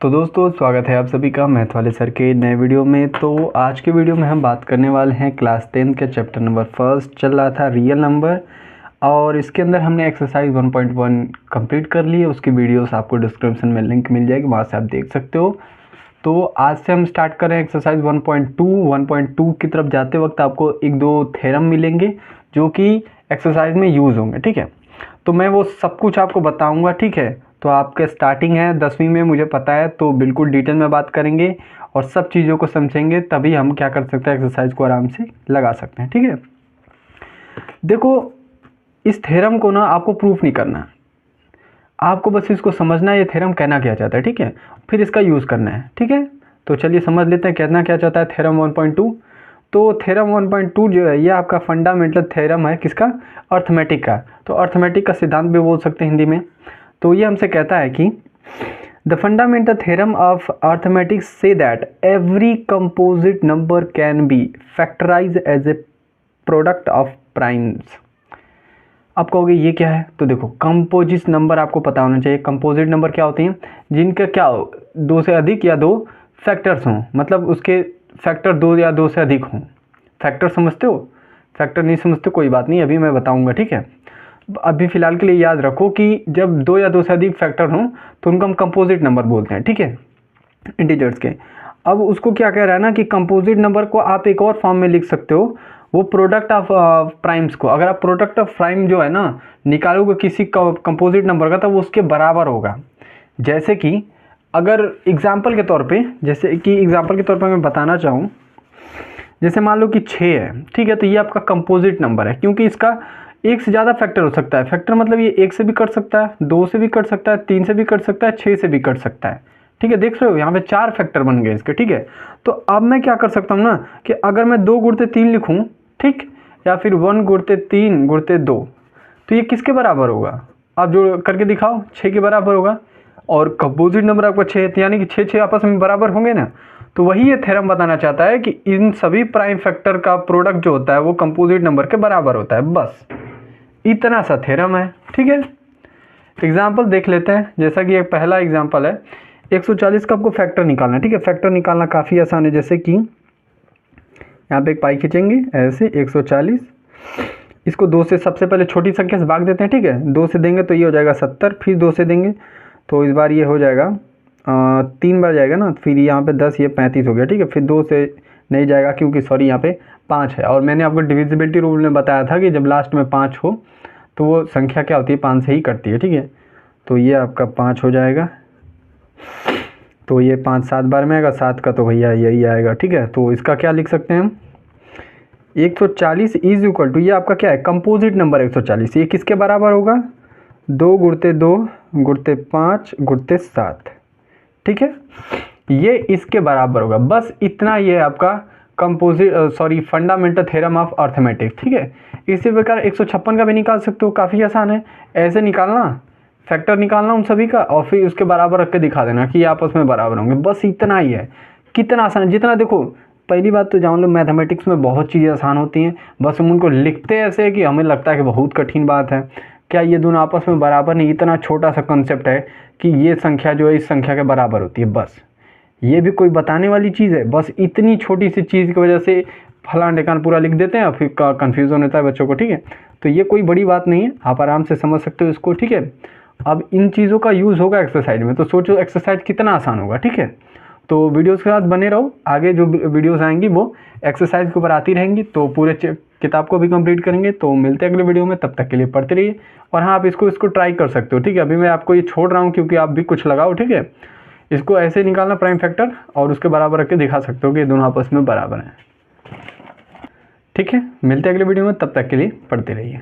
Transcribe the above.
तो दोस्तों स्वागत है आप सभी का मैथ वाले सर के नए वीडियो में। तो आज के वीडियो में हम बात करने वाले हैं क्लास 10 के चैप्टर नंबर फर्स्ट चल रहा था रियल नंबर, और इसके अंदर हमने एक्सरसाइज 1.1 कंप्लीट कर ली है। उसकी वीडियोस आपको डिस्क्रिप्शन में लिंक मिल जाएगी, वहाँ से आप देख सकते हो। तो आज से हम स्टार्ट कर रहे हैं एक्सरसाइज 1.2 की तरफ जाते वक्त आपको एक दो थ्योरम मिलेंगे जो कि एक्सरसाइज में यूज़ होंगे, ठीक है। तो मैं वो सब कुछ आपको बताऊंगा, ठीक है। तो आपके स्टार्टिंग है 10वीं में, मुझे पता है, तो बिल्कुल डिटेल में बात करेंगे और सब चीज़ों को समझेंगे, तभी हम क्या कर सकते हैं, एक्सरसाइज को आराम से लगा सकते हैं, ठीक है। देखो, इस थ्योरम को ना आपको प्रूफ नहीं करना है, आपको बस इसको समझना है ये थ्योरम कहना क्या चाहता है, ठीक है। फिर इसका यूज़ करना है, ठीक है। तो चलिए समझ लेते हैं कहना क्या चाहता है थ्योरम 1.2। तो थ्योरम 1.2 जो है ये आपका फंडामेंटल थ्योरम है, किसका? अर्थमेटिक का। तो अर्थमेटिक का सिद्धांत भी बोल सकते हैं हिंदी में। तो ये हमसे कहता है कि the fundamental theorem of arithmetics से that every composite number can be factorize as a product of primes. आप कहोगे ये क्या है? तो देखो, कंपोजिट नंबर आपको पता होना चाहिए। कंपोजिट नंबर क्या होते हैं? जिनका क्या हो, दो से अधिक या दो फैक्टर्स हों, मतलब उसके फैक्टर दो या दो से अधिक हों। फैक्टर समझते हो? फैक्टर नहीं समझते कोई बात नहीं, अभी मैं बताऊंगा, ठीक है। अभी फ़िलहाल के लिए याद रखो कि जब दो या दो से अधिक फैक्टर हों तो उनको हम कंपोजिट नंबर बोलते हैं, ठीक है, इंटीजर्स के। अब उसको क्या कह रहा है ना कि कंपोजिट नंबर को आप एक और फॉर्म में लिख सकते हो, वो प्रोडक्ट ऑफ प्राइम्स को। अगर आप प्रोडक्ट ऑफ प्राइम जो है ना निकालोगे किसी कंपोजिट नंबर का, तो वो उसके बराबर होगा। जैसे कि अगर एग्जाम्पल के तौर पे, जैसे कि एग्जाम्पल के तौर पे मैं बताना चाहूँ, जैसे मान लो कि 6 है, ठीक है। तो ये आपका कंपोजिट नंबर है क्योंकि इसका एक से ज़्यादा फैक्टर हो सकता है। फैक्टर मतलब ये 1 से भी कट सकता है, 2 से भी कट सकता है, 3 से भी कट सकता है, 6 से भी कट सकता है, ठीक है। देख रहे हो यहाँ पे 4 फैक्टर बन गए इसके, ठीक है। तो अब मैं क्या कर सकता हूँ ना कि अगर मैं 2 गुणते 3 लिखूँ, ठीक, या फिर 1 गुणते 3 गुणते 2, तो ये किसके बराबर होगा? आप जो करके दिखाओ, 6 के बराबर होगा। और कंपोजिट नंबर आपका 6 है, यानी कि 6 आपस में बराबर होंगे ना। तो वही ये थ्योरम बताना चाहता है कि इन सभी प्राइम फैक्टर का प्रोडक्ट जो होता है वो कंपोजिट नंबर के बराबर होता है, बस इतना सा थ्योरम है, ठीक है। एग्जाम्पल देख लेते हैं। जैसा कि एक पहला एग्जाम्पल है, 140 का आपको फैक्टर निकालना है, ठीक है। फैक्टर निकालना काफ़ी आसान है। जैसे कि यहाँ पे एक पाई खींचेंगे ऐसे 140, इसको 2 से सबसे पहले छोटी संख्या से भाग देते हैं, ठीक है। 2 से देंगे तो ये हो जाएगा 70, फिर 2 से देंगे तो इस बार ये हो जाएगा 3 बार जाएगा ना, फिर यहाँ पे 10, ये 35 हो गया, ठीक है। फिर 2 से नहीं जाएगा क्योंकि सॉरी यहाँ पे 5 है, और मैंने आपको डिविजिबिलिटी रूल में बताया था कि जब लास्ट में 5 हो तो वो संख्या क्या होती है, 5 से ही कटती है, ठीक है। तो ये आपका 5 हो जाएगा, तो ये 5 7 बार में आएगा, 7 का तो भैया यही आएगा, ठीक है। तो इसका क्या लिख सकते हैं हम, 140 इज इक्वल टू, ये आपका क्या है, कंपोजिट नंबर 140, ये किसके बराबर होगा? 2 गुणते 2 गुणते 5 गुणते 7, ठीक है। ये इसके बराबर होगा, बस इतना। ये आपका composite fundamental theorem of arithmetics, ठीक है। इसी प्रकार 156 का भी निकाल सकते हो, काफ़ी आसान है। ऐसे निकालना, फैक्टर निकालना उन सभी का, और फिर उसके बराबर रख के दिखा देना कि ये आपस में बराबर होंगे, बस इतना ही है। कितना आसान है, जितना देखो, पहली बात तो जान लो मैथमेटिक्स में बहुत चीज़ें आसान होती हैं, बस हम उनको लिखते ऐसे कि हमें लगता है कि बहुत कठिन बात है। क्या ये दोनों आपस में बराबर नहीं, इतना छोटा सा कॉन्सेप्ट है कि ये संख्या जो है इस संख्या के बराबर होती है, बस। ये भी कोई बताने वाली चीज़ है? बस इतनी छोटी सी चीज़ की वजह से फलान ढिकान पूरा लिख देते हैं और फिर कन्फ्यूज़न होता है बच्चों को, ठीक है। तो ये कोई बड़ी बात नहीं है, आप आराम से समझ सकते हो इसको, ठीक है। अब इन चीज़ों का यूज़ होगा एक्सरसाइज में, तो सोचो एक्सरसाइज कितना आसान होगा, ठीक है। तो वीडियोज़ के साथ बने रहो, आगे जो वीडियोज़ आएंगी वो एक्सरसाइज के ऊपर आती रहेंगी, तो पूरे किताब को भी कंप्लीट करेंगे। तो मिलते हैं अगले वीडियो में, तब तक के लिए पढ़ते रहिए। और हाँ, आप इसको ट्राई कर सकते हो, ठीक है। अभी मैं आपको ये छोड़ रहा हूँ क्योंकि आप भी कुछ लगाओ, ठीक है। इसको ऐसे निकालना प्राइम फैक्टर, और उसके बराबर रख के दिखा सकते हो कि ये दोनों आपस में बराबर हैं, ठीक है। मिलते हैं अगले वीडियो में, तब तक के लिए पढ़ते रहिए।